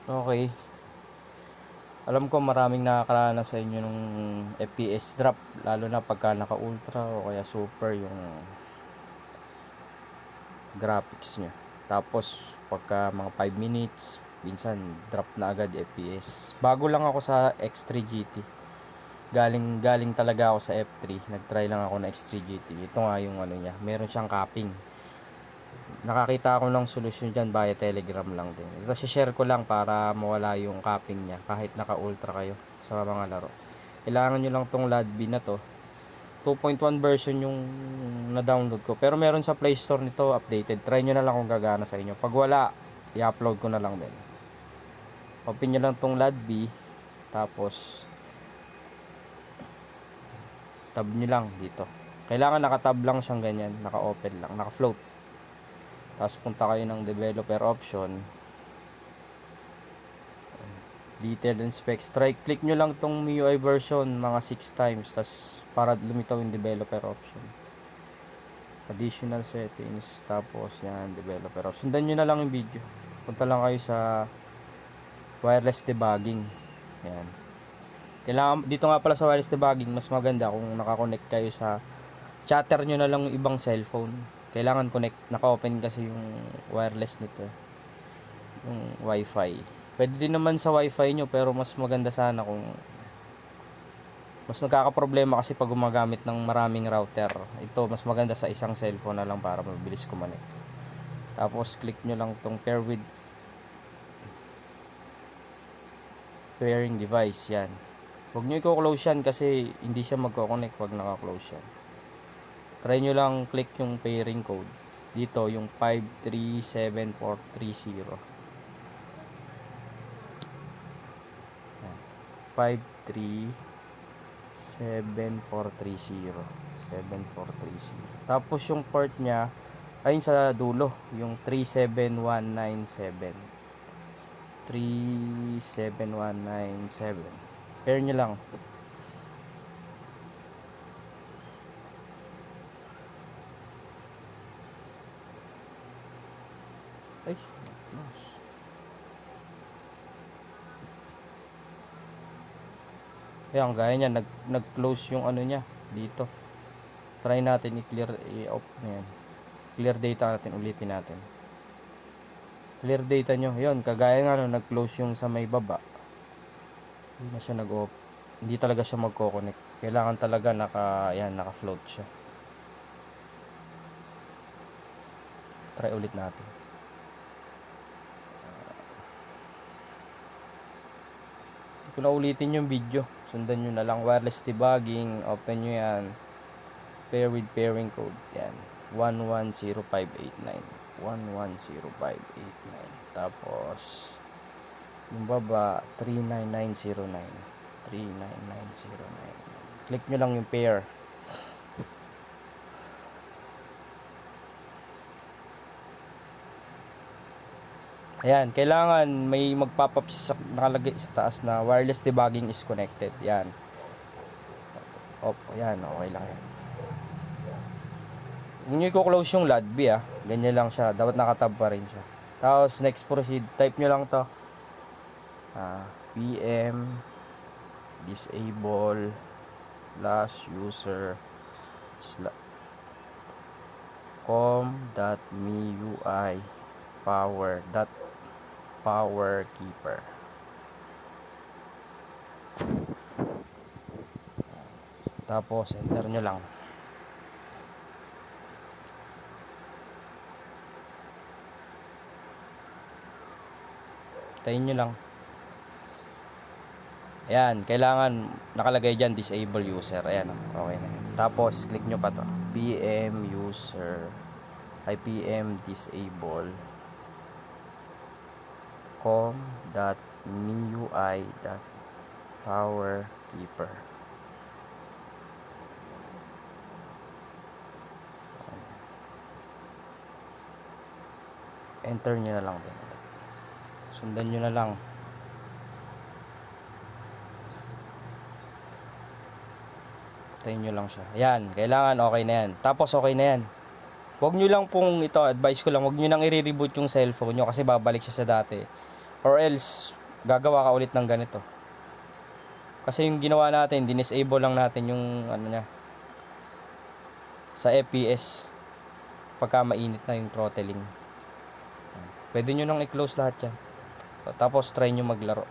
Okay. Alam ko maraming nakakaranas sa inyo nung FPS drop, lalo na pagka naka ultra o kaya super yung graphics nyo. Tapos pagka mga 5 minutes, minsan drop na agad FPS. Bago lang ako sa X3 GT. Galing talaga ako sa F3. Nagtry lang ako na X3 GT. Ito nga yung ano niya, meron siyang capping. Nakakita ako ng solusyon dyan via Telegram lang din. Ito share ko lang para mawala yung capping niya kahit naka ultra kayo sa mga laro. Kailangan nyo lang tong LADB na to. 2.1 version yung na-download ko. Pero meron sa Play Store nito updated. Try nyo na lang kung gagana sa inyo. Pag wala, i-upload ko na lang din. Open nyo lang tong LADB. Tapos tab nyo lang dito. Kailangan naka-tab lang siyang ganyan. Naka-open lang. Naka-float. Tapos punta kayo ng developer option. Detail and specs. Try click nyo lang tong MIUI version mga 6 times. Tapos para lumitaw yung developer option. Additional settings. Tapos yan, developer option. Sundan nyo na lang yung video. Punta lang kayo sa wireless debugging. Yan. Kailangan, dito nga pala sa wireless debugging, mas maganda kung nakakonect kayo sa chatter nyo na lang yung ibang cellphone. Kailangan connect, naka-open kasi yung wireless nito, yung wifi. Pwede din naman sa wifi nyo, pero mas maganda sana kung mas magkakaproblema kasi pag gumagamit ng maraming router. Ito mas maganda sa isang cellphone na lang para mabilis kumanek. Tapos click nyo lang tong pair with pairing device. Yan, huwag nyo i-close yan kasi hindi siya magko-connect pag naka-close yan. Try nyo lang click yung pairing code dito, yung 537430. 537430 7430. Tapos yung port nya ayun sa dulo, yung 37197. 37197. Pair nyo lang. Ay, ayan, gaya niya, nag-close yung ano niya dito. Try natin i-clear, i-off. Ayan. Clear data natin, ulitin natin. Clear data nyo. Yun, kagaya nga no, nag-close yung sa may baba. Hindi na siya nag-off. Hindi talaga siya magko-connect. Kailangan talaga naka-float siya. Try ulit natin. Kung naulitin yung video, sundan nyo na lang. Wireless debugging, open nyo yan. Pair with pairing code. Yan, 110589. 110589. Tapos yung baba 39909. 39909. Click nyo lang yung pair. Ayan, kailangan may magpop-up sa nakalagay sa taas na wireless debugging is connected. Yan. Ayan, okay lang yan. Kung nyo i-close yung LADB ganyan lang siya. Dapat nakatab pa rin siya. Tapos next proceed, type nyo lang to. PM disable last user com.miui power keeper. Tapos enter nyo lang. Tayin nyo lang. Ayan, kailangan nakalagay dyan disable user. Ayan, okay na yan. Tapos click nyo pa to, PM user PM disable com.miui.power keeper. Enter nyo na lang din. Sundan nyo na lang. Tayin nyo lang siya. Ayan, kailangan okay na yan. Tapos okay na yan. Huwag nyo lang pong ito, advice ko lang, huwag nyo nang i-reboot yung cellphone nyo kasi babalik siya sa dati. Or else, gagawa ka ulit ng ganito. Kasi yung ginawa natin, dinisable lang natin yung ano niya, sa FPS. Pagka mainit na yung throttling. Pwede nyo nang i-close lahat yan. Tapos try nyo maglaro.